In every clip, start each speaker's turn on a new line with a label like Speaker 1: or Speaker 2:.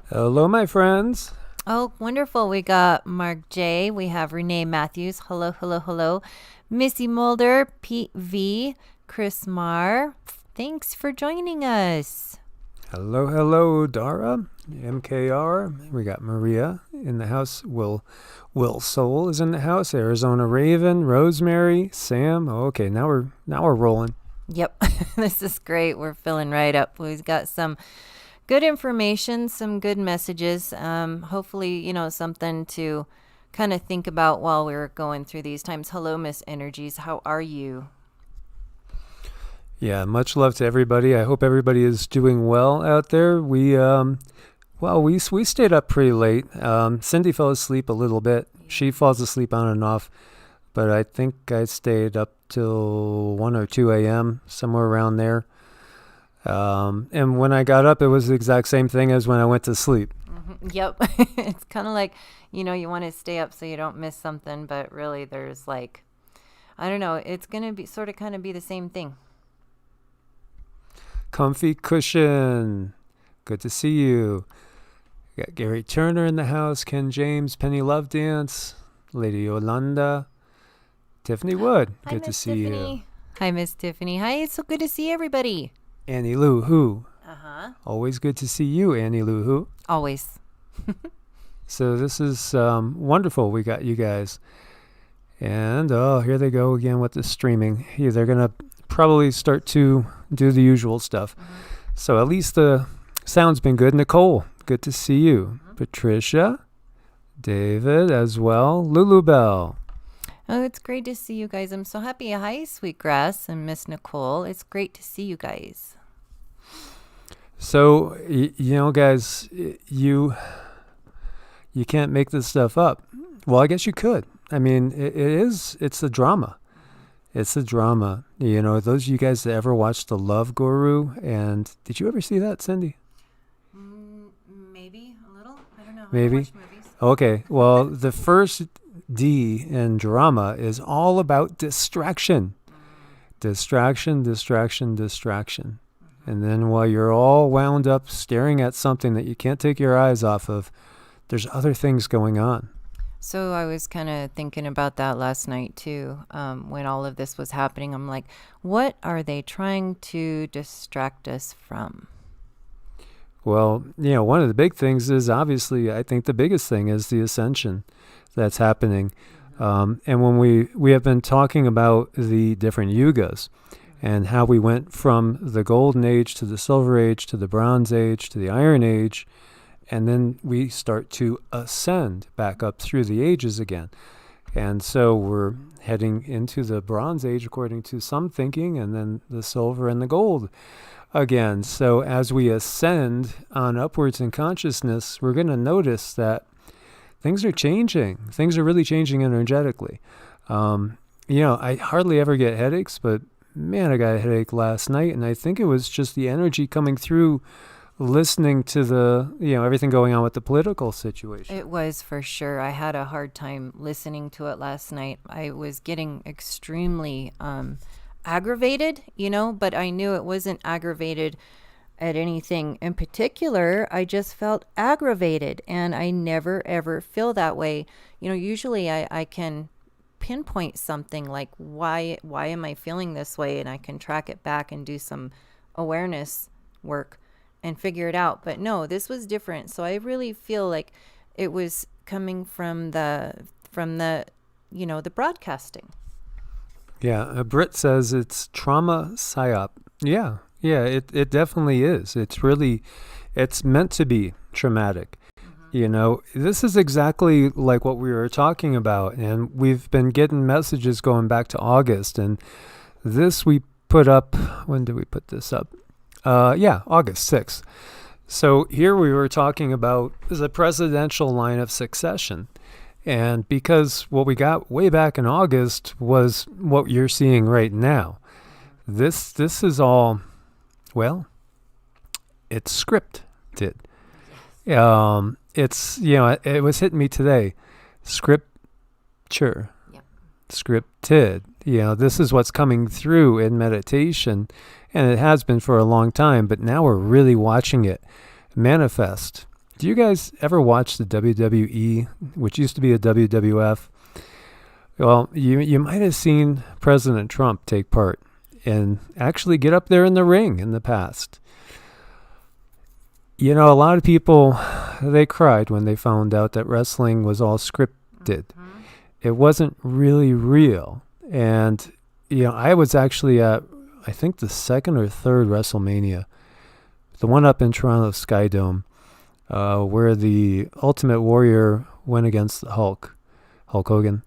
Speaker 1: Hello, my friends.
Speaker 2: Oh, wonderful. We got Mark J. We have Renee Matthews. Hello, hello, hello. Missy Mulder, Pete V, Chris Marr. Thanks for joining us.
Speaker 1: Hello, hello, Dara, MKR. We got Maria in the house. Will Soul is in the house. Arizona Raven, Rosemary, Sam. Okay, now we're rolling.
Speaker 2: Yep, this is great. We're filling right up. We've got some good information, some good messages. Hopefully, something to kind of think about while we're going through these times. Hello, Miss Energies. How are you?
Speaker 1: Yeah, much love to everybody. I hope everybody is doing well out there. We stayed up pretty late. Cindy fell asleep a little bit. She falls asleep on and off, but I think I stayed up till 1 or 2 a.m., somewhere around there. And when I got up, it was the exact same thing as when I went to sleep.
Speaker 2: Mm-hmm. Yep. It's kind of like, you want to stay up so you don't miss something, but really there's I don't know, it's going to be sort of kind of be the same thing.
Speaker 1: Comfy cushion. Good to see you. We got Gary Turner in the house, Ken James, Penny Love Dance, Lady Yolanda, Tiffany Wood.
Speaker 2: Hi,
Speaker 1: Good to
Speaker 2: Miss
Speaker 1: see
Speaker 2: Tiffany.
Speaker 1: you.
Speaker 2: Hi, Miss Tiffany. Hi, it's so good to see everybody.
Speaker 1: Annie Lou Who.
Speaker 2: Uh-huh.
Speaker 1: Always good to see you, Annie Lou Who.
Speaker 2: Always.
Speaker 1: So this is wonderful. We got you guys. And here they go again with the streaming. Yeah, they're going to probably start to do the usual stuff. Mm-hmm. So at least the sound's been good. Nicole, good to see you. Mm-hmm. Patricia, David as well. Lulu Bell.
Speaker 2: Oh, it's great to see you guys. I'm so happy. Hi, Sweetgrass and Miss Nicole. It's great to see you guys.
Speaker 1: So, guys, you can't make this stuff up. Well, I guess you could. I mean, it's a drama. It's a drama. Those of you guys that ever watched The Love Guru, and did you ever see that, Cindy?
Speaker 2: Maybe a little. I don't know.
Speaker 1: Maybe.
Speaker 2: I watch movies.
Speaker 1: Okay. Well, the first D in drama is all about distraction. Distraction, distraction, distraction. And then while you're all wound up staring at something that you can't take your eyes off of, there's other things going on.
Speaker 2: So I was kind of thinking about that last night too. When all of this was happening, I'm like, what are they trying to distract us from?
Speaker 1: Well, one of the big things is obviously, I think the biggest thing is the ascension that's happening. And when we have been talking about the different yugas and how we went from the golden age to the silver age to the bronze age to the iron age, and then we start to ascend back up through the ages again. And so we're heading into the bronze age according to some thinking, and then the silver and the gold again. So as we ascend on upwards in consciousness, we're going to notice that things are changing. Things are really changing energetically. I hardly ever get headaches, but man, I got a headache last night, and I think it was just the energy coming through listening to the, everything going on with the political situation.
Speaker 2: It was for sure. I had a hard time listening to it last night. I was getting extremely aggravated, but I knew it wasn't aggravated at anything in particular. I just felt aggravated, and I never ever feel that way. Usually I can pinpoint something like why am I feeling this way, and I can track it back and do some awareness work and figure it out. But no, this was different. So I really feel like it was coming from the the broadcasting.
Speaker 1: Yeah, Britt says it's trauma psyop. Yeah, it definitely is. It's meant to be traumatic. This is exactly like what we were talking about, and we've been getting messages going back to August, and this we put up, when did we put this up? August 6th. So here we were talking about the presidential line of succession. And because what we got way back in August was what you're seeing right now. This is all, well, it's scripted. It's, it was hitting me today. Scripture.
Speaker 2: Yep.
Speaker 1: Scripted. This is what's coming through in meditation. And it has been for a long time, but now we're really watching it manifest Do you guys ever watch the WWE, which used to be a WWF? Well, you might have seen President Trump take part and actually get up there in the ring in the past. You know, a lot of people, they cried when they found out that wrestling was all scripted. Mm-hmm. It wasn't really real. And, you know, I was actually at, I think, the second or third WrestleMania, the one up in Toronto Sky Dome, where the Ultimate Warrior went against the Hulk Hogan.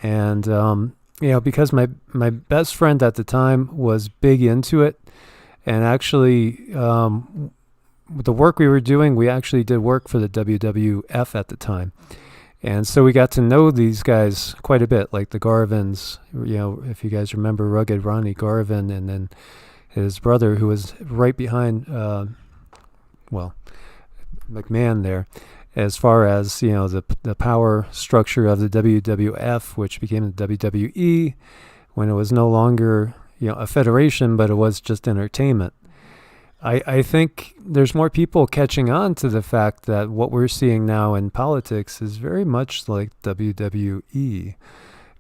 Speaker 1: And, you know, because my best friend at the time was big into it, and actually, with the work we were doing, we actually did work for the WWF at the time. And so we got to know these guys quite a bit, like the Garvins, you know, if you guys remember Rugged Ronnie Garvin, and then his brother, who was right behind, McMahon there, as far as, you know, the power structure of the WWF, which became the WWE when it was no longer, you know, a federation, but it was just entertainment. I think there's more people catching on to the fact that what we're seeing now in politics is very much like WWE.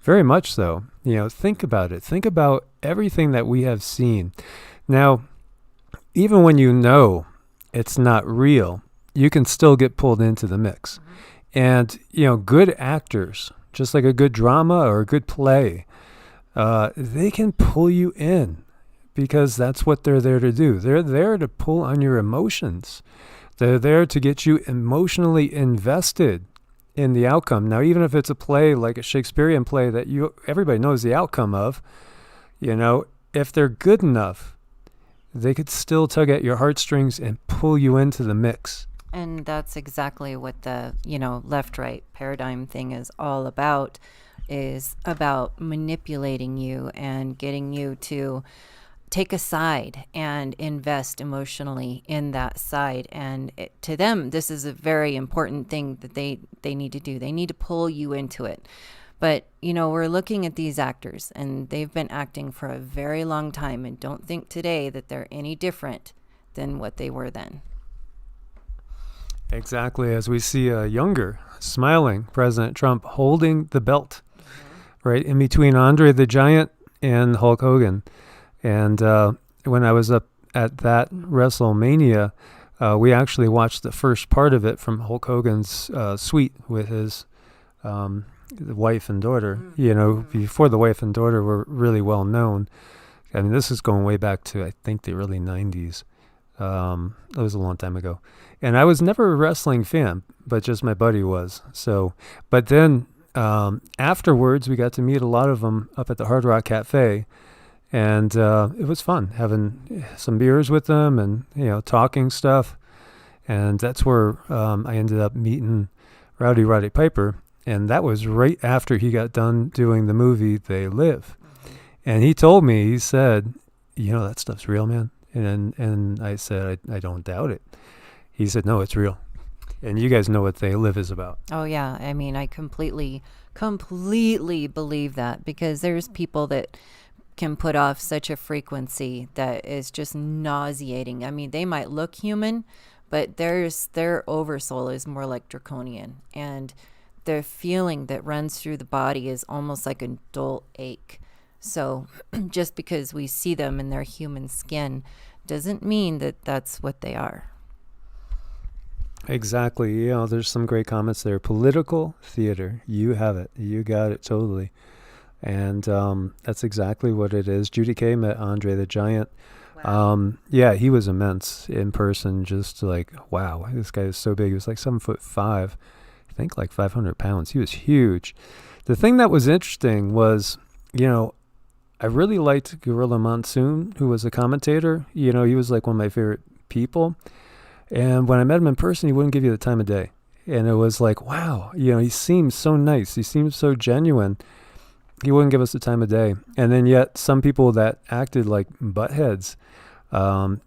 Speaker 1: Very much so. You know, think about it. Think about everything that we have seen. Now, even when you know it's not real, you can still get pulled into the mix. Mm-hmm. And, you know, good actors, just like a good drama or a good play, they can pull you in because that's what they're there to do. They're there to pull on your emotions. They're there to get you emotionally invested in the outcome. Now, even if it's a play like a Shakespearean play that everybody knows the outcome of, you know, if they're good enough, they could still tug at your heartstrings and pull you into the mix.
Speaker 2: And that's exactly what the, you know, left-right paradigm thing is all about, is about manipulating you and getting you to take a side and invest emotionally in that side. And to them, this is a very important thing that they need to do. They need to pull you into it. But, you know, we're looking at these actors, and they've been acting for a very long time, and don't think today that they're any different than what they were then.
Speaker 1: Exactly, as we see a younger, smiling President Trump holding the belt, right in between Andre the Giant and Hulk Hogan. And when I was up at that WrestleMania, we actually watched the first part of it from Hulk Hogan's suite with his wife and daughter. You know, before the wife and daughter were really well known. I mean, this is going way back to, I think, the early 90s. It was a long time ago. And I was never a wrestling fan, but just my buddy was. So, but then afterwards, we got to meet a lot of them up at the Hard Rock Cafe. And it was fun having some beers with them and, you know, talking stuff. And that's where I ended up meeting Rowdy Roddy Piper. And that was right after he got done doing the movie They Live. And he told me, he said, you know, that stuff's real, man. And I said, I don't doubt it. He said, no, it's real. And you guys know what They Live is about.
Speaker 2: Oh, yeah. I mean, I completely believe that, because there's people that can put off such a frequency that is just nauseating. I mean, they might look human, but their oversoul is more like draconian. And the feeling that runs through the body is almost like a dull ache. So just because we see them in their human skin doesn't mean that that's what they are.
Speaker 1: Exactly. You know, there's some great comments there. Political theater. You have it. You got it totally. And that's exactly what it is. Judy Kay met Andre the Giant. Wow. Yeah, he was immense in person. Just like, wow, this guy is so big. He was like 7'5", I think like 500 pounds. He was huge. The thing that was interesting was, you know, I really liked Gorilla Monsoon, who was a commentator. You know, he was like one of my favorite people. And when I met him in person, he wouldn't give you the time of day. And it was like, wow, you know, he seemed so nice. He seemed so genuine. He wouldn't give us the time of day. And then yet some people that acted like buttheads. Oh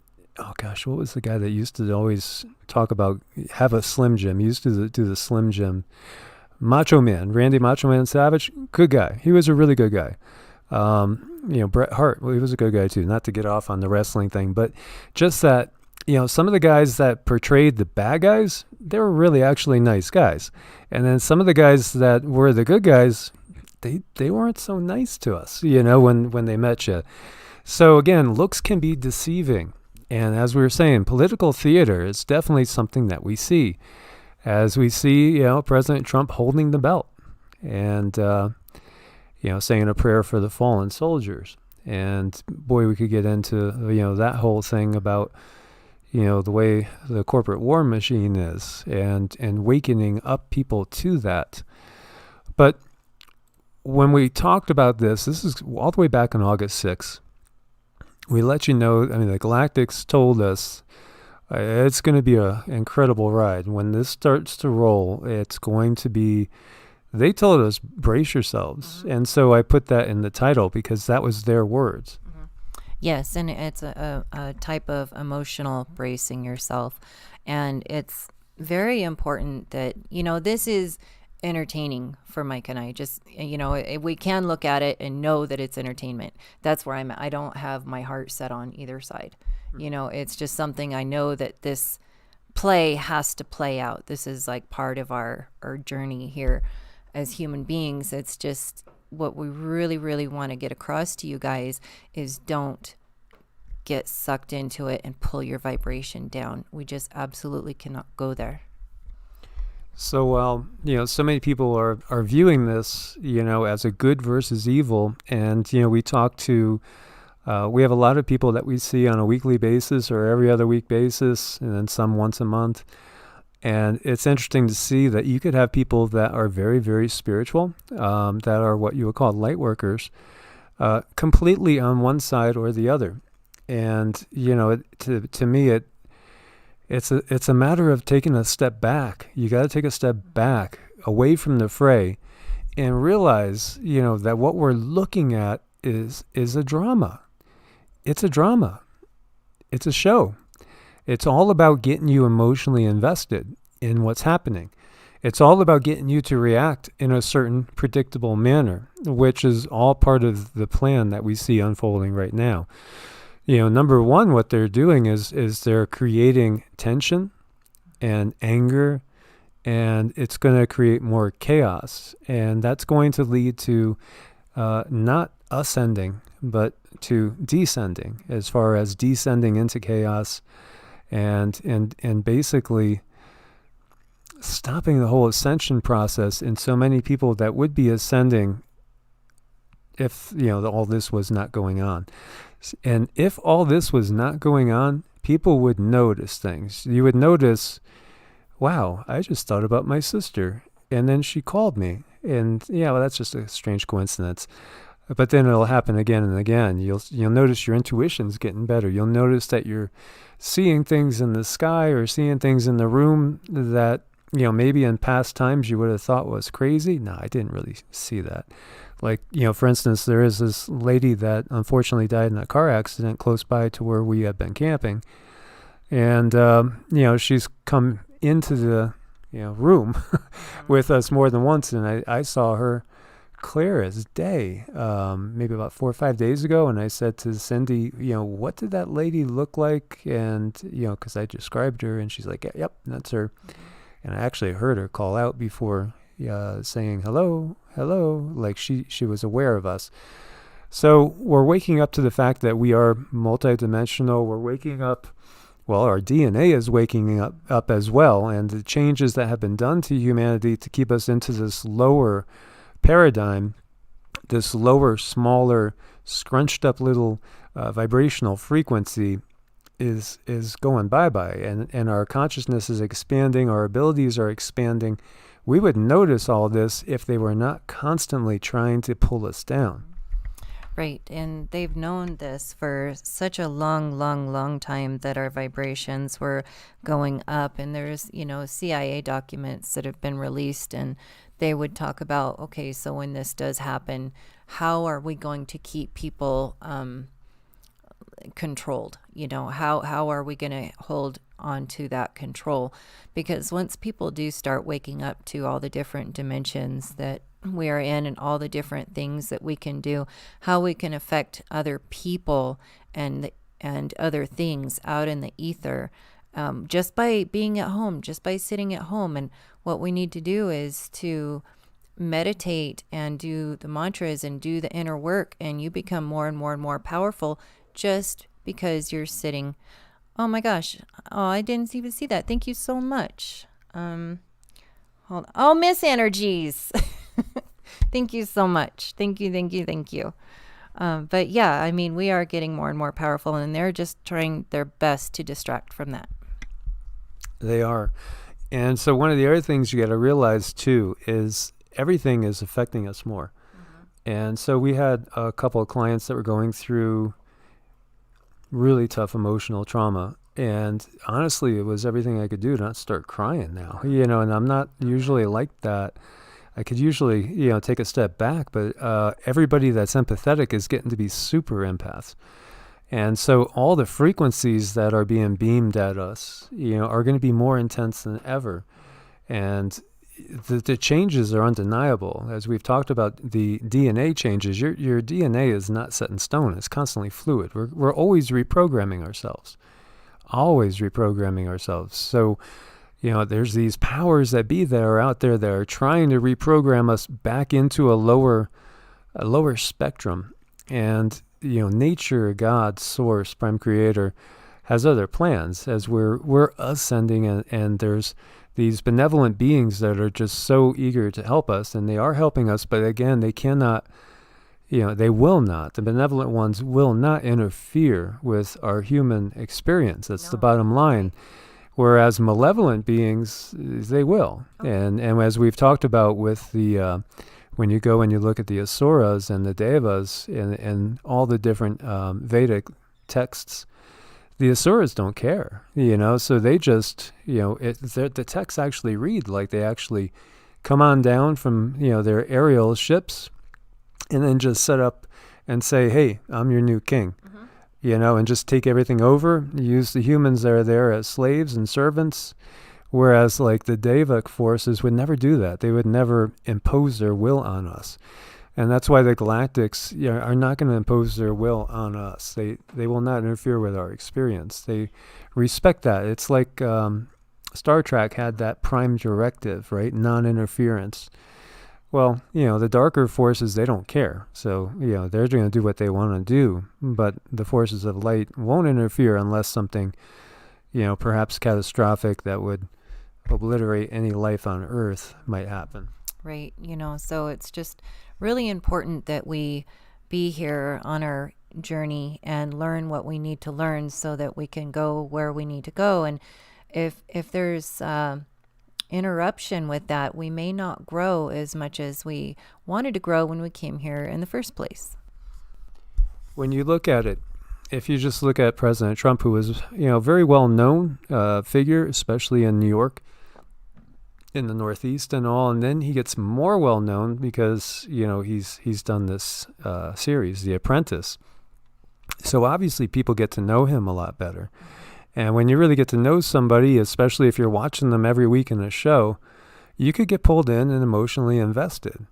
Speaker 1: gosh, what was the guy that used to always talk about, have a Slim Jim? He used to do the Slim Jim. Macho Man, Randy Macho Man Savage, good guy. He was a really good guy. You know, Bret Hart, well, he was a good guy too, not to get off on the wrestling thing, but just that, you know, some of the guys that portrayed the bad guys they were really actually nice guys. And then some of the guys that were the good guys, they weren't so nice to us, when they met you. So again, looks can be deceiving. And as we were saying, political theater is definitely something that we see. As we see, President Trump holding the belt and, saying a prayer for the fallen soldiers. And boy, we could get into, that whole thing about, the way the corporate war machine is and wakening up people to that. But when we talked about this is all the way back on August 6th. We let you know, the Galactics told us it's going to be an incredible ride. When this starts to roll, it's going to be, they told us, brace yourselves. Mm-hmm. And so I put that in the title because that was their words.
Speaker 2: Mm-hmm. Yes, and it's a type of emotional bracing yourself. And it's very important that, this is entertaining for Mike and I. Just, we can look at it and know that it's entertainment. That's where I'm at. I don't have my heart set on either side. It's just something I know that this play has to play out. This is like part of our journey here as human beings. It's just what we really, really want to get across to you guys is don't get sucked into it and pull your vibration down. We just absolutely cannot go there.
Speaker 1: So while, so many people are viewing this, as a good versus evil. And, we talk to, we have a lot of people that we see on a weekly basis or every other week basis, and then some once a month. And it's interesting to see that you could have people that are very, very spiritual, that are what you would call light workers, completely on one side or the other. And, to me, it's a matter of taking a step back. You got to take a step back away from the fray and realize, that what we're looking at is a drama. It's a drama. It's a show. It's all about getting you emotionally invested in what's happening. It's all about getting you to react in a certain predictable manner, which is all part of the plan that we see unfolding right now. Number one, what they're doing is they're creating tension and anger, and it's going to create more chaos. And that's going to lead to not ascending, but to descending, as far as descending into chaos and basically stopping the whole ascension process in so many people that would be ascending if, all this was not going on. And if all this was not going on, people would notice things. You would notice, wow, I just thought about my sister, and then she called me. And that's just a strange coincidence. But then it'll happen again and again. You'll notice your intuition's getting better. You'll notice that you're seeing things in the sky or seeing things in the room that, maybe in past times you would have thought was crazy. No, I didn't really see that. Like, for instance, there is this lady that unfortunately died in a car accident close by to where we had been camping. And, she's come into the, room with us more than once. And I saw her clear as day, maybe about 4 or 5 days ago. And I said to Cindy, what did that lady look like? And, because I described her, and she's like, yep, that's her. And I actually heard her call out before saying hello, like she was aware of us. So we're waking up to the fact that we are multidimensional. We're waking up, well, our DNA is waking up as well, and the changes that have been done to humanity to keep us into this lower paradigm, this lower, smaller, scrunched up little vibrational frequency is going bye-bye, and our consciousness is expanding, our abilities are expanding. We would notice all this if they were not constantly trying to pull us down.
Speaker 2: Right, and they've known this for such a long time that our vibrations were going up, and there's, CIA documents that have been released, and they would talk about, okay, so when this does happen, how are we going to keep people controlled? How are we going to hold on to that control? Because once people do start waking up to all the different dimensions that we are in and all the different things that we can do, how we can affect other people and other things out in the ether, just by being at home, just by sitting at home. And what we need to do is to meditate and do the mantras and do the inner work, and you become more and more and more powerful just because you're sitting. Oh my gosh. Oh, I didn't even see that. Thank you so much. Hold on. Oh, Miss Energies. Thank you so much. Thank you, thank you, thank you. But yeah, I mean, we are getting more and more powerful, and they're just trying their best to distract from that.
Speaker 1: They are. And so one of the other things you got to realize too is everything is affecting us more. And so we had a couple of clients that were going through really tough emotional trauma. And honestly, it was everything I could do to not start crying now, and I'm not usually like that. I could usually, take a step back, but everybody that's empathetic is getting to be super empaths. And so all the frequencies that are being beamed at us, are going to be more intense than ever. And the changes are undeniable. As we've talked about the DNA changes, your DNA is not set in stone. It's constantly fluid. We're always reprogramming ourselves. So, there's these powers that be that are out there that are trying to reprogram us back into a lower spectrum. And, nature, God, source, prime creator has other plans as we're ascending, and there's these benevolent beings that are just so eager to help us, and they are helping us, but again, they cannot, they will not, the benevolent ones will not interfere with our human experience. That's the bottom line. Whereas malevolent beings, they will. Okay. And as we've talked about with the, when you go and you look at the Asuras and the Devas and all the different Vedic texts, the Asuras don't care, so they just, the texts actually read like they actually come on down from, their aerial ships and then just set up and say, hey, I'm your new king. And just take everything over, use the humans that are there as slaves and servants, whereas like the Devic forces would never do that. They would never impose their will on us. And that's why the Galactics are not going to impose their will on us. They will not interfere with our experience. They respect that. It's like Star Trek had that prime directive, right? Non-interference. Well, the darker forces, they don't care. So, they're going to do what they want to do. But the forces of light won't interfere unless something, perhaps catastrophic that would obliterate any life on Earth might happen.
Speaker 2: Right. So it's just really important that we be here on our journey and learn what we need to learn so that we can go where we need to go. And if there's interruption with that, we may not grow as much as we wanted to grow when we came here in the first place.
Speaker 1: When you look at it, if you just look at President Trump, who was, very well known figure, especially in New York, in the Northeast and all, and then he gets more well known because he's done this series, The Apprentice. So obviously people get to know him a lot better. And when you really get to know somebody, especially if you're watching them every week in a show, you could get pulled in and emotionally invested.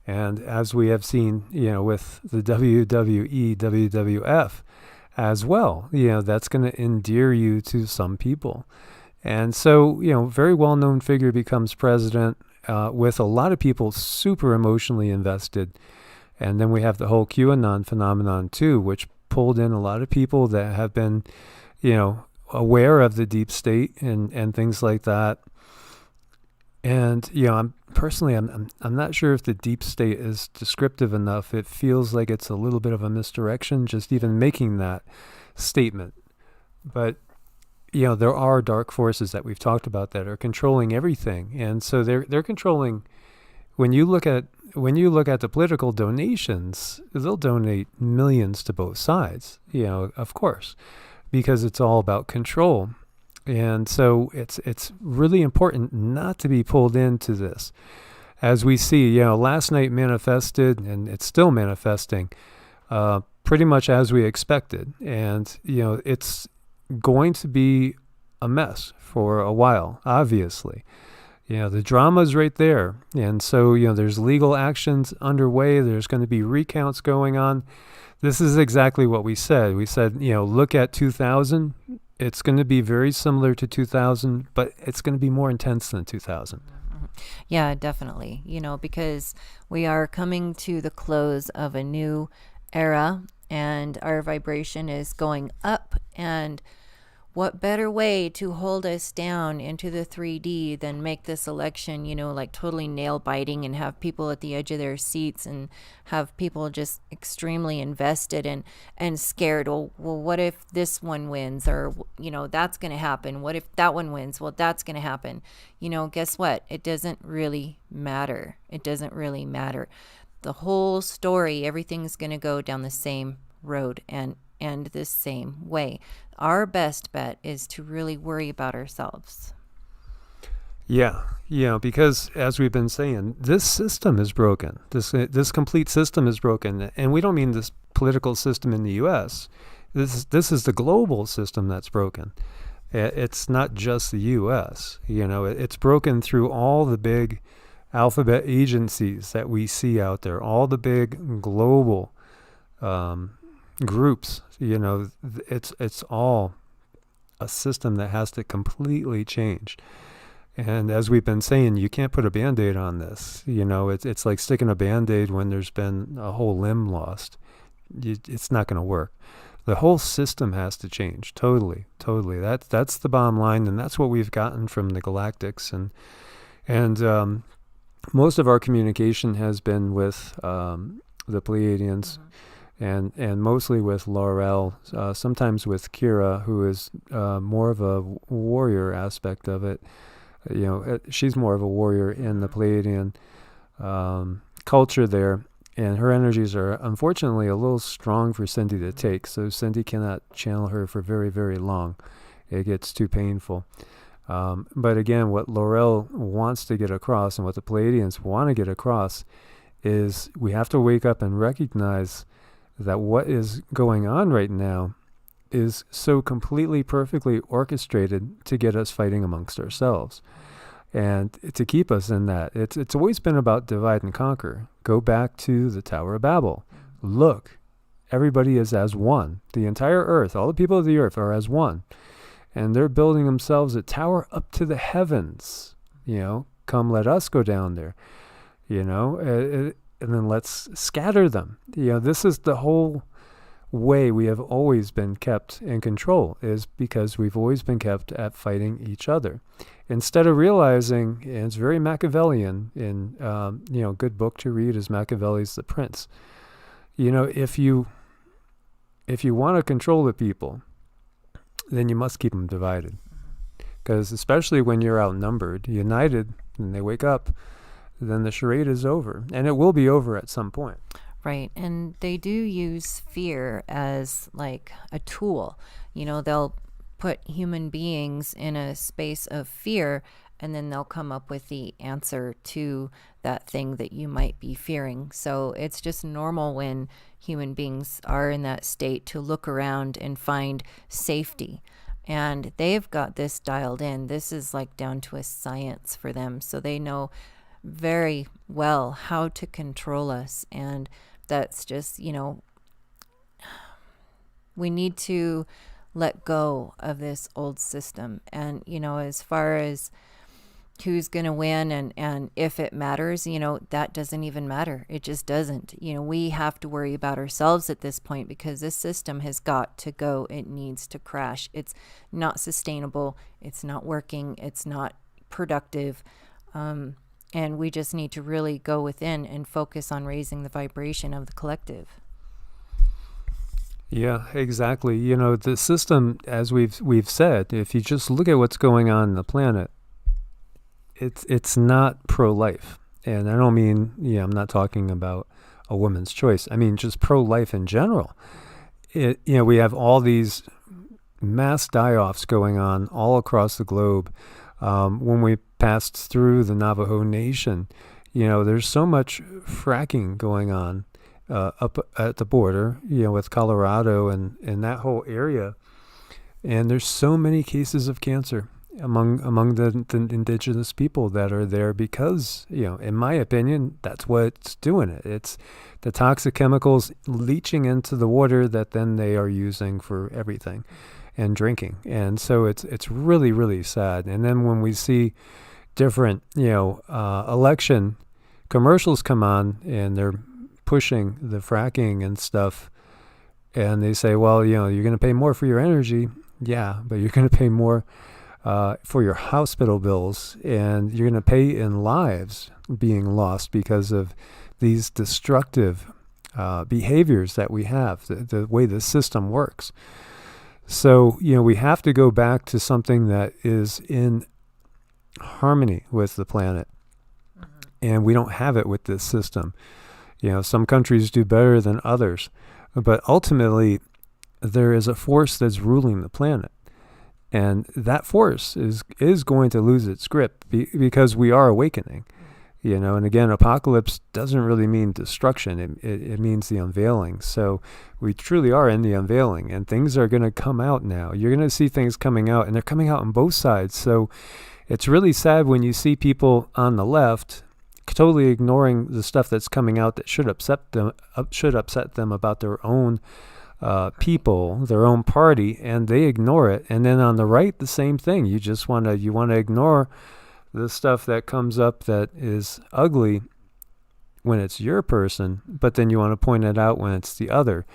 Speaker 1: And as we have seen, with the WWE, WWF as well, that's going to endear you to some people. And so, very well-known figure becomes president with a lot of people super emotionally invested. And then we have the whole QAnon phenomenon too, which pulled in a lot of people that have been, aware of the deep state and things like that. And, I'm not sure if the deep state is descriptive enough. It feels like it's a little bit of a misdirection, just even making that statement. But, there are dark forces that we've talked about that are controlling everything. And so they're controlling, when you look at the political donations, they'll donate millions to both sides, of course, because it's all about control. And so it's really important not to be pulled into this. As we see, last night manifested, and it's still manifesting, pretty much as we expected. And, it's going to be a mess for a while, obviously. The drama's right there. And so, there's legal actions underway. There's going to be recounts going on. This is exactly what we said. We said, look at 2000, It's going to be very similar to 2000, but it's going to be more intense than 2000.
Speaker 2: Yeah, definitely. Because we are coming to the close of a new era and our vibration is going up. And what better way to hold us down into the 3D than make this election, like totally nail biting and have people at the edge of their seats and have people just extremely invested and scared. Well, what if this one wins? Or, that's going to happen. What if that one wins? Well, that's going to happen. Guess what? It doesn't really matter. It doesn't really matter. The whole story, everything's going to go down the same road and the same way. Our best bet is to really worry about ourselves.
Speaker 1: Yeah, because as we've been saying, this system is broken. This complete system is broken, and we don't mean this political system in the U.S. This is the global system that's broken. It's not just the U.S. It's broken through all the big alphabet agencies that we see out there, all the big global groups. It's all a system that has to completely change. And as we've been saying, you can't put a Band-Aid on this. It's like sticking a Band-Aid when there's been a whole limb lost. It's not going to work. The whole system has to change. Totally. That's the bottom line, and that's what we've gotten from the Galactics. And most of our communication has been with the Pleiadians. And mostly with Laurel, sometimes with Kira, who is more of a warrior aspect of it. She's more of a warrior in the Pleiadian culture there, and her energies are unfortunately a little strong for Cindy to take, so Cindy cannot channel her for very, very long. It gets too painful. But again, what Laurel wants to get across and what the Pleiadians want to get across is we have to wake up and recognize that what is going on right now is so completely perfectly orchestrated to get us fighting amongst ourselves and to keep us in that. It's always been about divide and conquer. Go back to the Tower of Babel. Look, everybody is as one. The entire earth, all the people of the earth are as one. And they're building themselves a tower up to the heavens. Come let us go down there. And then let's scatter them. This is the whole way we have always been kept in control, is because we've always been kept at fighting each other. Instead of realizing, and it's very Machiavellian, in good book to read is Machiavelli's The Prince. If you want to control the people, then you must keep them divided. Because especially when you're outnumbered, united, and they wake up, then the charade is over. And it will be over at some point.
Speaker 2: Right. And they do use fear as like a tool. They'll put human beings in a space of fear, and then they'll come up with the answer to that thing that you might be fearing. So it's just normal when human beings are in that state to look around and find safety. And they've got this dialed in. This is like down to a science for them. So they know very well how to control us, and that's just we need to let go of this old system. And as far as who's going to win and if it matters, that doesn't even matter. It just doesn't. We have to worry about ourselves at this point, because this system has got to go. It needs to crash. It's not sustainable. It's not working. It's not productive. And we just need to really go within and focus on raising the vibration of the collective.
Speaker 1: Yeah, exactly. The system, as we've said, if you just look at what's going on in the planet, it's not pro-life. And I don't mean, I'm not talking about a woman's choice. I mean just pro-life in general. We have all these mass die-offs going on all across the globe. When we passed through the Navajo Nation, there's so much fracking going on up at the border, with Colorado and that whole area. And there's so many cases of cancer among the indigenous people that are there because, in my opinion, that's what's doing it. It's the toxic chemicals leaching into the water that then they are using for everything. and drinking. And so it's really, really sad. And then when we see different, election commercials come on and they're pushing the fracking and stuff, and they say, well, you're going to pay more for your energy. Yeah, but you're going to pay more for your hospital bills, and you're going to pay in lives being lost because of these destructive behaviors that we have, the way the system works. So, we have to go back to something that is in harmony with the planet. And we don't have it with this system. Some countries do better than others. But ultimately, there is a force that's ruling the planet. And that force is going to lose its grip because we are awakening. And again, apocalypse doesn't really mean destruction. It means the unveiling. So we truly are in the unveiling, and things are going to come out now. You're going to see things coming out, and they're coming out on both sides. So it's really sad when you see people on the left totally ignoring the stuff that's coming out that should upset them about their own people, their own party, and they ignore it. And then on the right, the same thing. You want to ignore the stuff that comes up that is ugly when it's your person, but then you want to point it out when it's the other.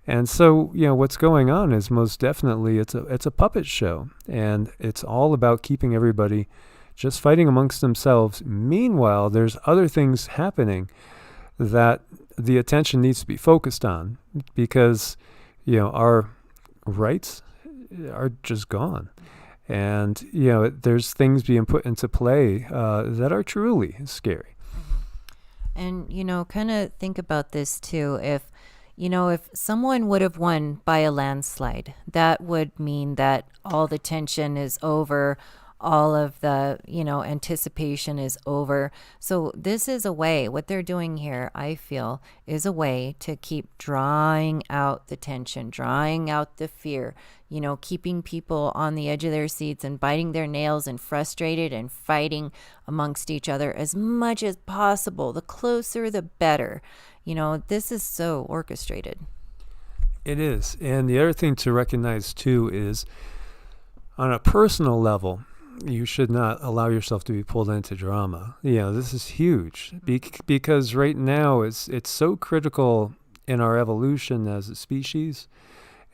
Speaker 1: And so, what's going on is most definitely it's a puppet show, and it's all about keeping everybody just fighting amongst themselves. Meanwhile, there's other things happening that the attention needs to be focused on, because, our rights are just gone. And, there's things being put into play that are truly scary.
Speaker 2: And, kind of think about this too. If someone would have won by a landslide, that would mean that all the tension is over, all of the, anticipation is over. So this is a way, what they're doing here, I feel, is a way to keep drawing out the tension, drawing out the fear, keeping people on the edge of their seats and biting their nails and frustrated and fighting amongst each other as much as possible. The closer, the better. This is so orchestrated.
Speaker 1: It is. And the other thing to recognize too is, on a personal level, you should not allow yourself to be pulled into drama. This is huge because right now it's so critical in our evolution as a species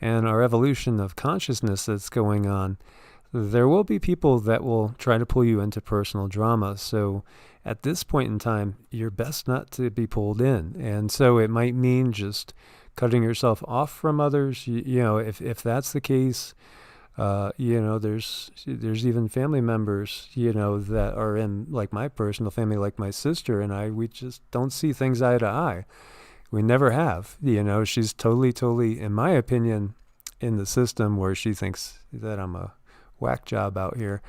Speaker 1: and our evolution of consciousness that's going on. There will be people that will try to pull you into personal drama. So at this point in time, you're best not to be pulled in. And so it might mean just cutting yourself off from others. If that's the case, there's even family members, that are in like my personal family, like my sister and I, we just don't see things eye to eye. We never have. She's totally, in my opinion, in the system where she thinks that I'm a whack job out here.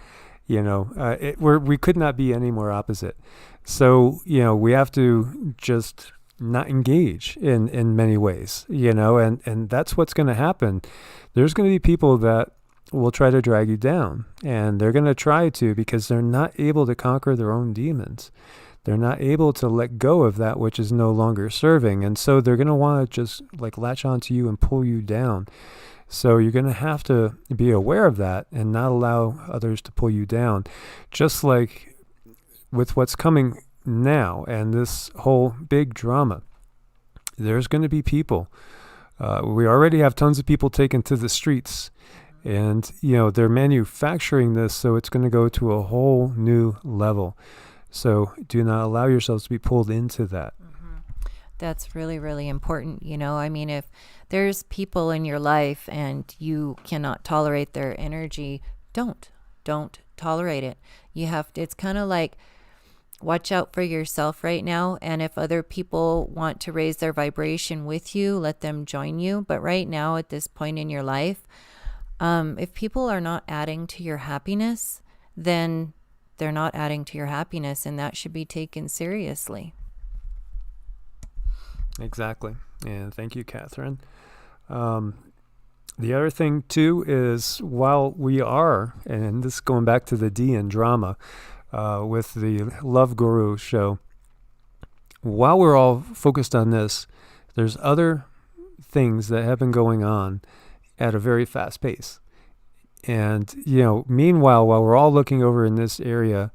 Speaker 1: We could not be any more opposite. So, we have to just not engage in many ways, and that's what's going to happen. There's going to be people that will try to drag you down, and they're going to try to, because they're not able to conquer their own demons. They're not able to let go of that which is no longer serving. And so they're going to want to just like latch onto you and pull you down. So you're going to have to be aware of that and not allow others to pull you down. Just like with what's coming now and this whole big drama, there's going to be people. We already have tons of people taken to the streets, and they're manufacturing this, so it's going to go to a whole new level. So do not allow yourselves to be pulled into that.
Speaker 2: That's really, really important. If there's people in your life and you cannot tolerate their energy, don't tolerate it. It's kind of like, watch out for yourself right now. And if other people want to raise their vibration with you, let them join you. But right now, at this point in your life, if people are not adding to your happiness, then they're not adding to your happiness, and that should be taken seriously.
Speaker 1: Exactly. And thank you, Catherine. The other thing, too, is while we are, and this is going back to the D in drama with the Love Guru show, while we're all focused on this, there's other things that have been going on at a very fast pace. And, meanwhile, while we're all looking over in this area,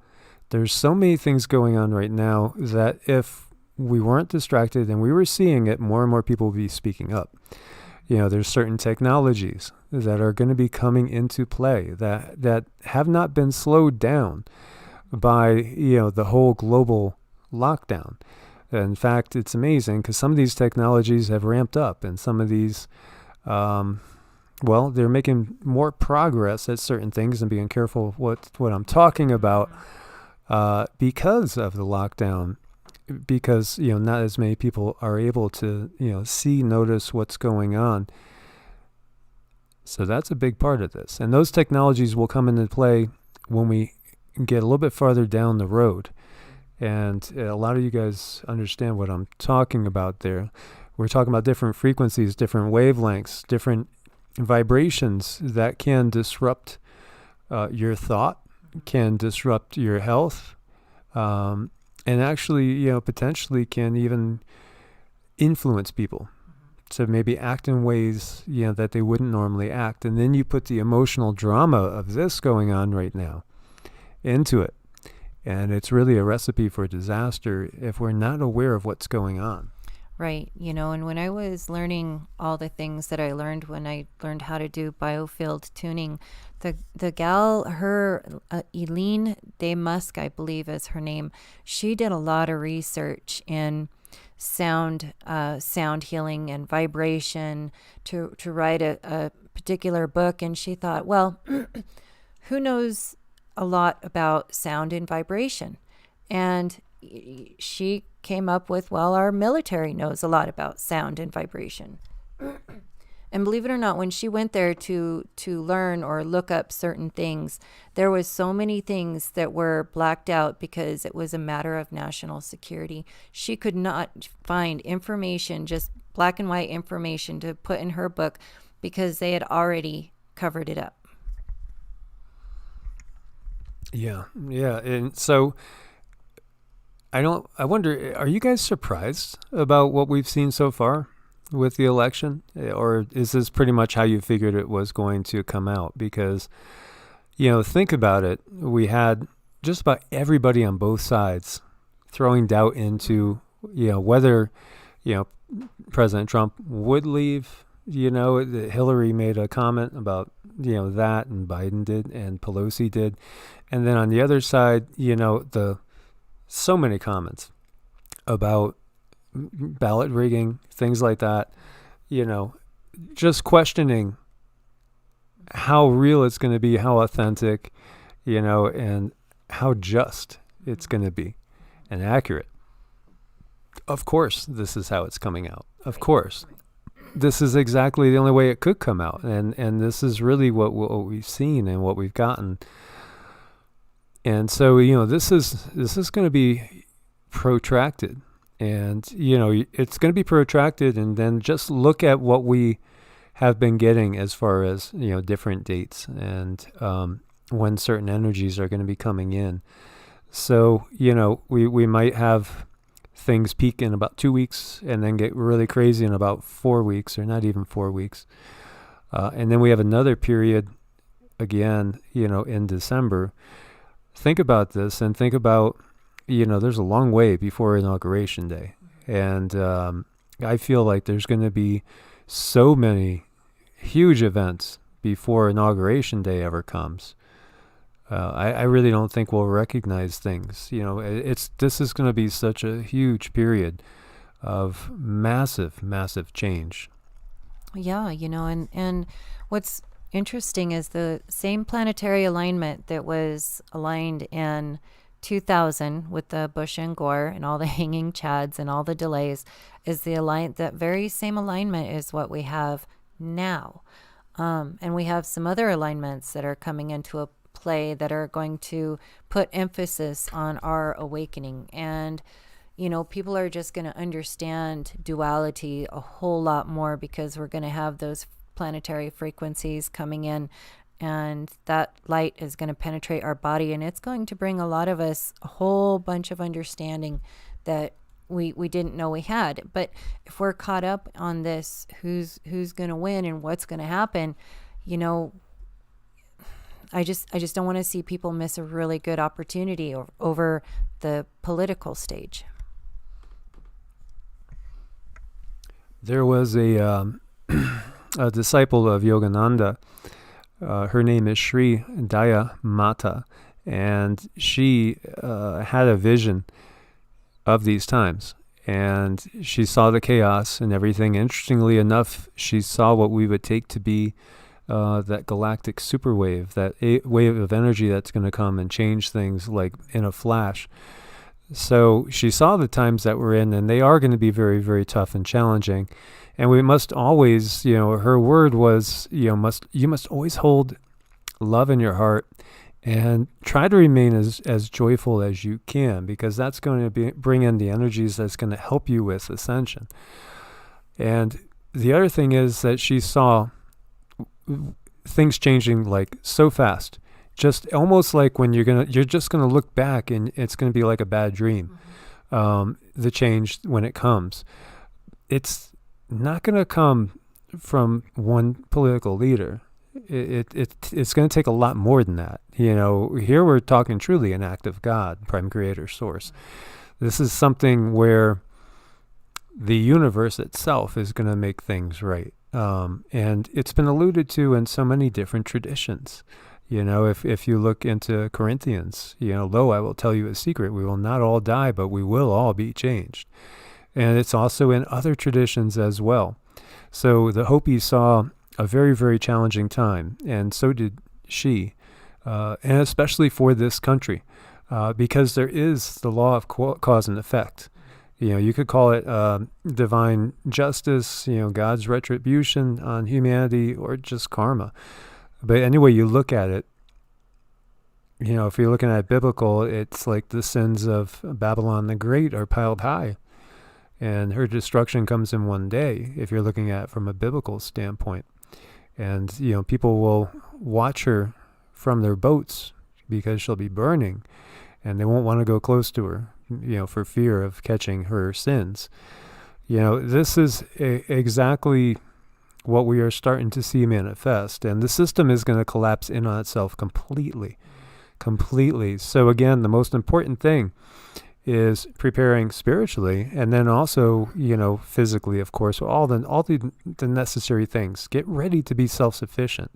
Speaker 1: there's so many things going on right now that if we weren't distracted and we were seeing it, more and more people would be speaking up. There's certain technologies that are going to be coming into play that have not been slowed down by, the whole global lockdown. In fact, it's amazing because some of these technologies have ramped up, and some of these, they're making more progress at certain things, and being careful what I'm talking about because of the lockdown. Because, not as many people are able to, notice what's going on. So that's a big part of this. And those technologies will come into play when we get a little bit farther down the road. And a lot of you guys understand what I'm talking about there. We're talking about different frequencies, different wavelengths, different vibrations that can disrupt your thought, can disrupt your health, and actually, potentially can even influence people to maybe act in ways, that they wouldn't normally act. And then you put the emotional drama of this going on right now into it. And it's really a recipe for disaster if we're not aware of what's going on.
Speaker 2: Right. And when I was learning all the things that I learned when I learned how to do biofield tuning, the gal, Eileen De Musk, I believe is her name, she did a lot of research in sound healing and vibration to write a particular book. And she thought, well, who knows a lot about sound and vibration? And she came up with, well, our military knows a lot about sound and vibration. And believe it or not, when she went there to learn or look up certain things, there was so many things that were blacked out because it was a matter of national security. She could not find information, just black and white information to put in her book because they had already covered it up.
Speaker 1: Yeah. And so I wonder, are you guys surprised about what we've seen so far with the election? Or is this pretty much how you figured it was going to come out? Because, think about it. We had just about everybody on both sides throwing doubt into, whether, President Trump would leave. Hillary made a comment about, that, and Biden did, and Pelosi did. And then on the other side, so many comments about ballot rigging, things like that, just questioning how real it's going to be, how authentic, and how just it's going to be and accurate. Of course, this is how it's coming out. Of course. This is exactly the only way it could come out. And this is really what we've seen and what we've gotten. And so, this is going to be protracted. And, it's going to be protracted. And then just look at what we have been getting as far as, different dates and when certain energies are going to be coming in. So, we might have things peak in about 2 weeks and then get really crazy in about 4 weeks, or not even 4 weeks. And then we have another period again, in December. Think about this and think about, there's a long way before Inauguration Day. And I feel like there's going to be so many huge events before Inauguration Day ever comes. I really don't think we'll recognize things. This is going to be such a huge period of massive, massive change.
Speaker 2: Yeah, and what's interesting is the same planetary alignment that was aligned in 2000 with the Bush and Gore and all the hanging chads and all the delays is that very same alignment is what we have now. And we have some other alignments that are coming into a play that are going to put emphasis on our awakening. And, people are just going to understand duality a whole lot more because we're going to have those planetary frequencies coming in, and that light is going to penetrate our body, and it's going to bring a lot of us a whole bunch of understanding that we didn't know we had. But if we're caught up on this, who's going to win and what's going to happen, I just don't want to see people miss a really good opportunity over the political stage.
Speaker 1: There was a disciple of Yogananda. Her name is Sri Daya Mata, and she had a vision of these times. And she saw the chaos and everything. Interestingly enough, she saw what we would take to be that galactic superwave, that wave of energy that's going to come and change things like in a flash. So she saw the times that we're in, and they are going to be very, very tough and challenging. And we must always, her word was, you must always hold love in your heart and try to remain as joyful as you can, because that's going to bring in the energies that's going to help you with ascension. And the other thing is that she saw things changing like so fast, just almost like when you're just gonna look back and it's gonna be like a bad dream. The change when it comes, it's not gonna come from one political leader. It's going to take a lot more than that. Here we're talking truly an act of God, Prime Creator, Source. This is something where the universe itself is going to make things right. And it's been alluded to in so many different traditions. If you look into Corinthians, lo, I will tell you a secret. We will not all die, but we will all be changed. And it's also in other traditions as well. So the Hopi saw a very, very challenging time, and so did she, and especially for this country, because there is the law of cause and effect. You could call it divine justice, God's retribution on humanity, or just karma. But anyway you look at it, if you're looking at it biblical, it's like the sins of Babylon the Great are piled high, and her destruction comes in one day, if you're looking at it from a biblical standpoint. And, people will watch her from their boats because she'll be burning, and they won't want to go close to her, for fear of catching her sins. This is exactly what we are starting to see manifest, and the system is going to collapse in on itself completely. So again, the most important thing is preparing spiritually, and then also, physically, of course, all the necessary things. Get ready to be self-sufficient.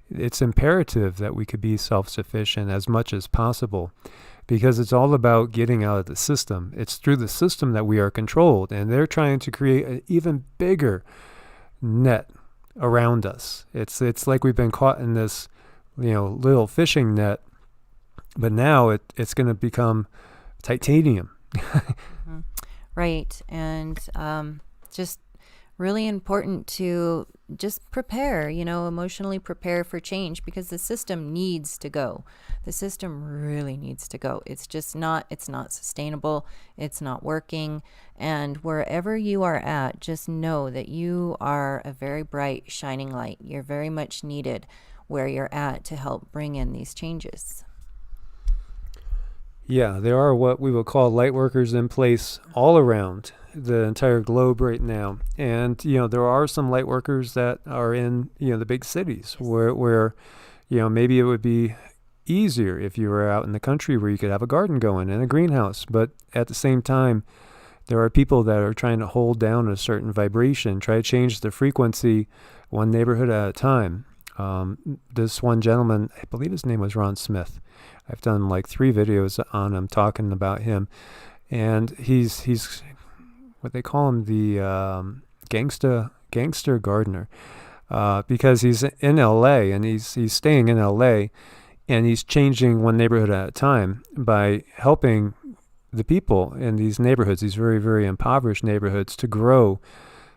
Speaker 1: It's imperative that we could be self-sufficient as much as possible, because it's all about getting out of the system. It's through the system that we are controlled, and they're trying to create an even bigger net around us. It's like we've been caught in this, little fishing net, but now it's going to become titanium.
Speaker 2: Mm-hmm. Right. And just really important to just prepare, emotionally prepare for change, because the system needs to go. The system really needs to go. It's not sustainable. It's not working. And wherever you are at, just know that you are a very bright, shining light. You're very much needed where you're at to help bring in these changes.
Speaker 1: Yeah, there are what we would call light workers in place all around the entire globe right now. And, there are some light workers that are in, the big cities where maybe it would be easier if you were out in the country where you could have a garden going and a greenhouse. But at the same time, there are people that are trying to hold down a certain vibration, try to change the frequency one neighborhood at a time. This one gentleman, I believe his name was Ron Smith. I've done like 3 videos on him talking about him, and he's what they call him, the gangster gardener, because he's in LA and he's staying in LA, and he's changing one neighborhood at a time by helping the people in these neighborhoods, these very, very impoverished neighborhoods, to grow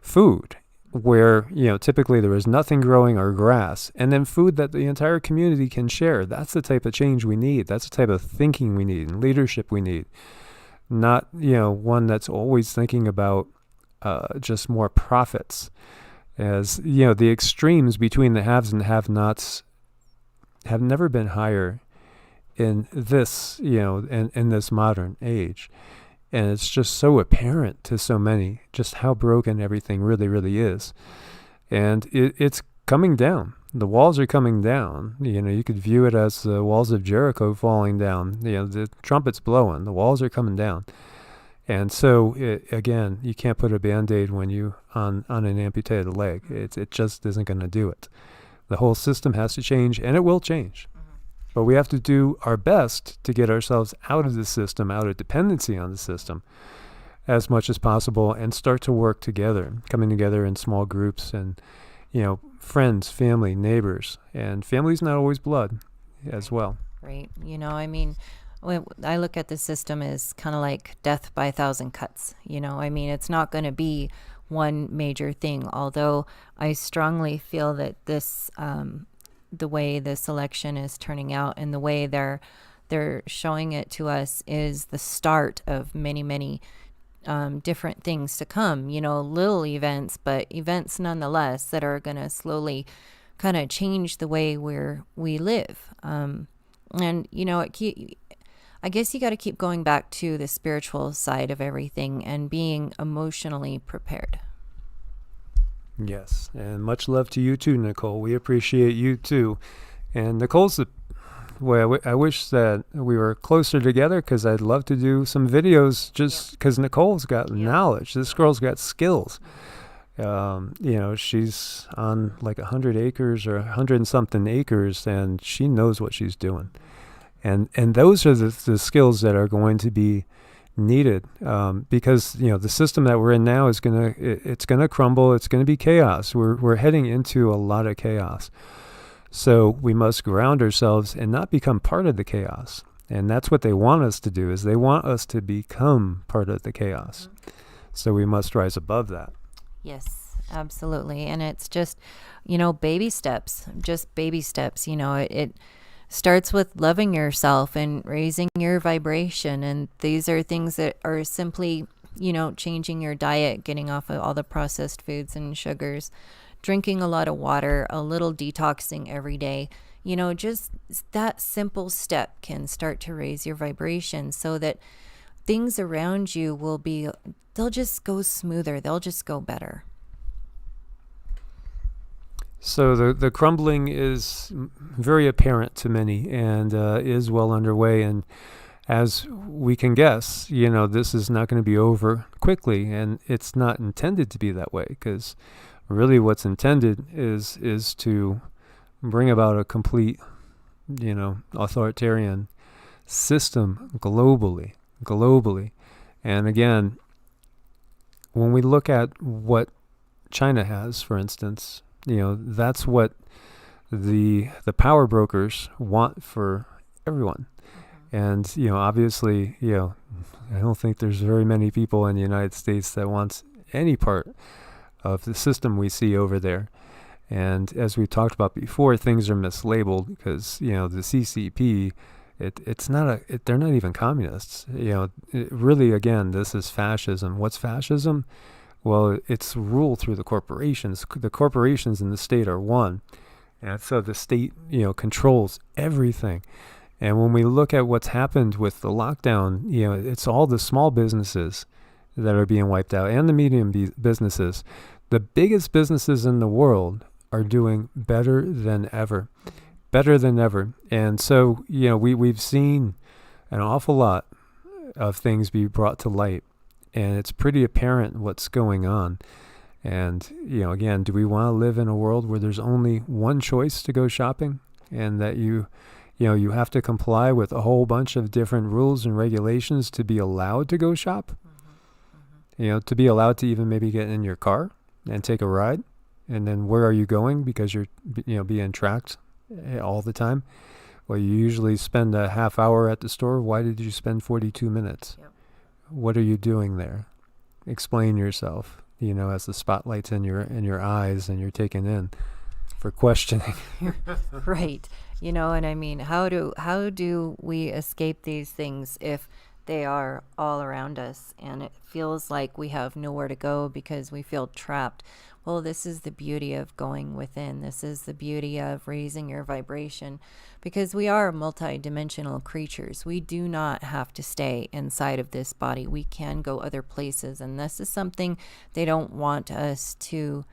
Speaker 1: food where, typically there is nothing growing or grass, and then food that the entire community can share. That's the type of change we need. That's the type of thinking we need and leadership we need. Not, one that's always thinking about just more profits. As, the extremes between the haves and have-nots have never been higher in this, in this modern age. And it's just so apparent to so many just how broken everything really, really is. And it's coming down. the walls are coming down. You could view it as the walls of Jericho falling down. The trumpet's blowing, the walls are coming down. And so, again, you can't put a Band-Aid when you on an amputated leg. It just isn't going to do it. The whole system has to change, and it will change. But we have to do our best to get ourselves out of the system, out of dependency on the system, as much as possible, and start to work together, coming together in small groups, and friends, family, neighbors, and family's not always blood as well.
Speaker 2: Right. I look at the system as kind of like death by 1,000 cuts. It's not going to be one major thing, although I strongly feel that this, the way this election is turning out and the way they're showing it to us is the start of many, many different things to come, little events, but events nonetheless that are going to slowly kind of change the way we live. I guess you got to keep going back to the spiritual side of everything and being emotionally prepared.
Speaker 1: Yes, and much love to you too, Nicole. We appreciate you too. And Nicole's I wish that we were closer together, because I'd love to do some videos just because Nicole's got knowledge. This girl's got skills. She's on like 100 acres or 100 and something acres, and she knows what she's doing. And those are the skills that are going to be needed, because the system that we're in now is it's gonna crumble. It's gonna be chaos. We're heading into a lot of chaos. So we must ground ourselves and not become part of the chaos. And that's what they want us to do, is they want us to become part of the chaos. So we must rise above that.
Speaker 2: Yes, absolutely. And it's just, baby steps, it starts with loving yourself and raising your vibration. And these are things that are simply, changing your diet, getting off of all the processed foods and sugars, drinking a lot of water, a little detoxing every day. Just that simple step can start to raise your vibration so that things around you they'll just go smoother. They'll just go better.
Speaker 1: So the crumbling is very apparent to many, and is well underway. And as we can guess, this is not going to be over quickly, and it's not intended to be that way, because really what's intended is to bring about a complete, authoritarian system globally. And again, when we look at what China has, for instance, that's what the power brokers want for everyone. And, obviously, I don't think there's very many people in the United States that wants any part of the system we see over there. And as we talked about before, things are mislabeled because, the CCP, they're not even communists. Really, again, this is fascism. What's fascism? Well, it's rule through the corporations. The corporations and the state are one. And so the state, controls everything. And when we look at what's happened with the lockdown, it's all the small businesses that are being wiped out, and the medium businesses. The biggest businesses in the world are doing better than ever. And so, we've seen an awful lot of things be brought to light, and it's pretty apparent what's going on. And, again, do we want to live in a world where there's only one choice to go shopping, and that you have to comply with a whole bunch of different rules and regulations to be allowed to go shop? To be allowed to even maybe get in your car and take a ride, and then where are you going because you're being tracked all the time? Well, you usually spend a half hour at the store. Why did you spend 42 minutes? Yep. What are you doing there? Explain yourself, as the spotlight's in your eyes and you're taken in for questioning.
Speaker 2: Right. And how do we escape these things if they are all around us and it feels like we have nowhere to go because we feel trapped? Well, this is the beauty of going within. This is the beauty of raising your vibration, because we are multidimensional creatures. We do not have to stay inside of this body. We can go other places, and this is something they don't want us to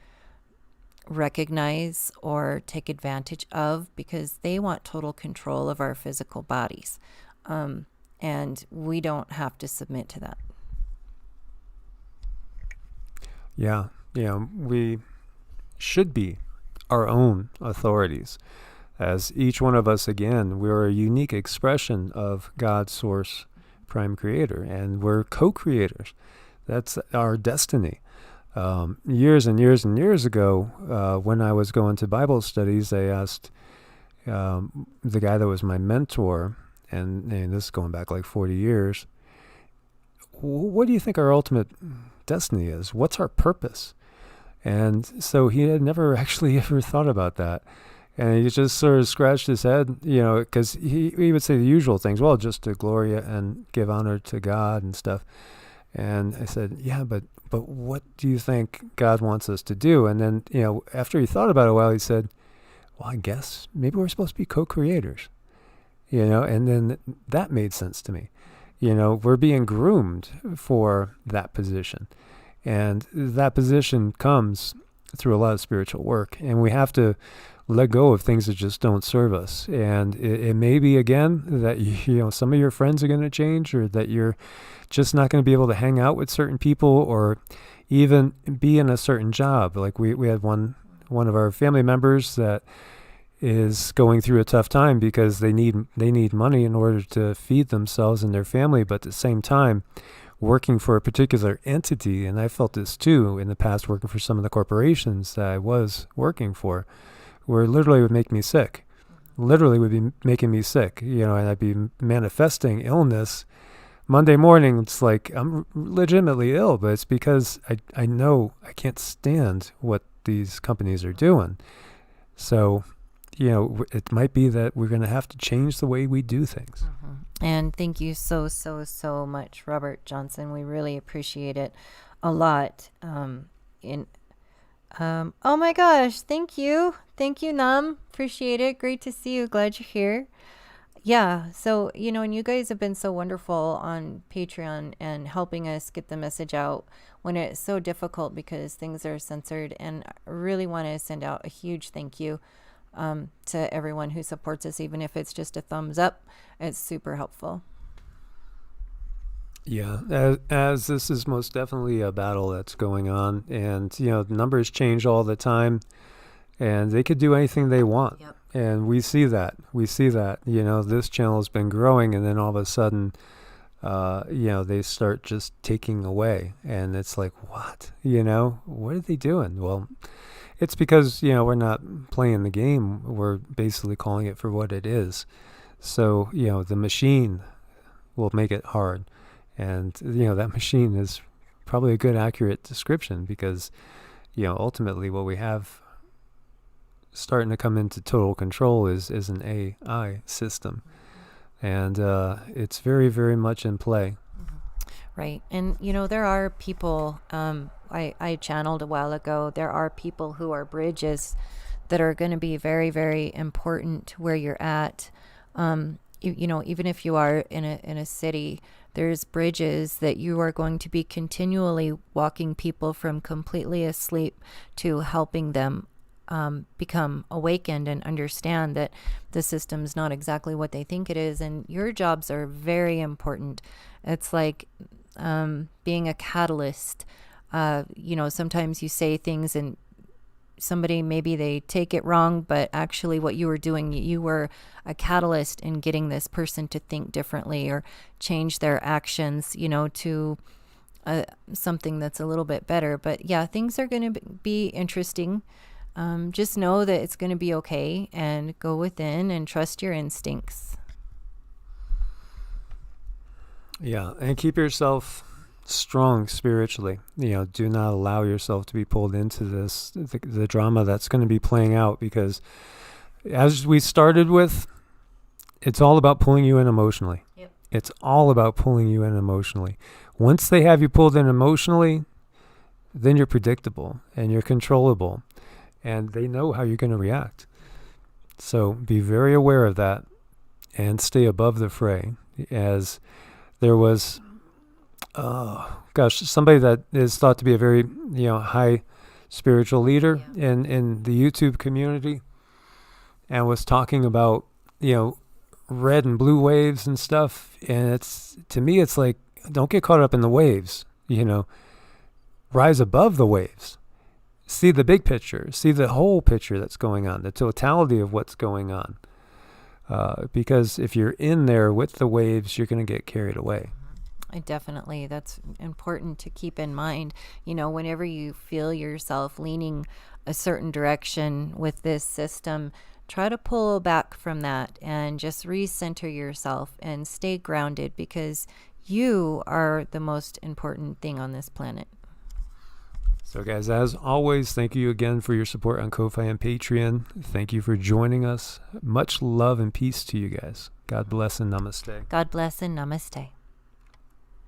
Speaker 2: recognize or take advantage of, because they want total control of our physical bodies. And we don't have to submit to that.
Speaker 1: Yeah. We should be our own authorities. As each one of us, again, we're a unique expression of God's source, prime creator, and we're co-creators. That's our destiny. Years and years and years ago, when I was going to Bible studies, I asked the guy that was my mentor, and this is going back like 40 years, what do you think our ultimate destiny is? What's our purpose? And so he had never actually ever thought about that. And he just sort of scratched his head, because he would say the usual things, well, just to glory and give honor to God and stuff. And I said, yeah, but what do you think God wants us to do? And then, after he thought about it a while, he said, well, I guess maybe we're supposed to be co-creators, and then that made sense to me. We're being groomed for that position. And that position comes through a lot of spiritual work. And we have to let go of things that just don't serve us. And it may be, again, that some of your friends are going to change, or that you're just not going to be able to hang out with certain people, or even be in a certain job. Like we had one of our family members that is going through a tough time because they need money in order to feed themselves and their family, but at the same time working for a particular entity. And I felt this too in the past, working for some of the corporations that I was working for, where literally would make me sick. Literally would be making me sick, and I'd be manifesting illness. Monday morning, it's like I'm legitimately ill, but it's because I know I can't stand what these companies are doing. So, it might be that we're going to have to change the way we do things.
Speaker 2: Mm-hmm. And thank you so much, Robert Johnson. We really appreciate it a lot. Oh my gosh, thank you, Nam. Appreciate it. Great to see you. Glad you're here. Yeah. So, and you guys have been so wonderful on Patreon and helping us get the message out when it's so difficult because things are censored. And I really want to send out a huge thank you to everyone who supports us, even if it's just a thumbs up. It's super helpful.
Speaker 1: Yeah, as this is most definitely a battle that's going on, and the numbers change all the time, and they could do anything they want.
Speaker 2: Yep.
Speaker 1: And we see that. This channel has been growing, and then all of a sudden, they start just taking away, and it's like, what? What are they doing? Well, it's because we're not playing the game. We're basically calling it for what it is. So the machine will make it hard. And, that machine is probably a good, accurate description because, ultimately what we have starting to come into total control is an AI system. And it's very, very much in play.
Speaker 2: Right. And, there are people, I channeled a while ago, there are people who are bridges that are going to be very, very important where you're at. Even if you are in a city, there's bridges that you are going to be continually walking people from completely asleep to helping them become awakened and understand that the system's not exactly what they think it is. And your jobs are very important. It's like being a catalyst. Sometimes you say things and somebody, maybe they take it wrong, but actually what you were doing, you were a catalyst in getting this person to think differently or change their actions, to something that's a little bit better. But yeah, things are going to be interesting. Just know that it's going to be okay, and go within and trust your instincts.
Speaker 1: Yeah, and keep yourself strong spiritually. Do not allow yourself to be pulled into the drama that's going to be playing out, because as we started with, it's all about pulling you in emotionally.
Speaker 2: Yep.
Speaker 1: It's all about pulling you in emotionally. Once they have you pulled in emotionally, then you're predictable and you're controllable, and they know how you're going to react. So be very aware of that and stay above the fray. As there was somebody that is thought to be a very high spiritual leader in the YouTube community, and was talking about, red and blue waves and stuff. And to me, it's like, don't get caught up in the waves, rise above the waves. See the big picture, see the whole picture that's going on, the totality of what's going on. Because if you're in there with the waves, you're going to get carried away.
Speaker 2: Definitely. That's important to keep in mind. Whenever you feel yourself leaning a certain direction with this system, try to pull back from that and just recenter yourself and stay grounded, because you are the most important thing on this planet.
Speaker 1: So guys, as always, thank you again for your support on Ko-Fi and Patreon. Thank you for joining us. Much love and peace to you guys. God bless and namaste.
Speaker 2: God bless and namaste.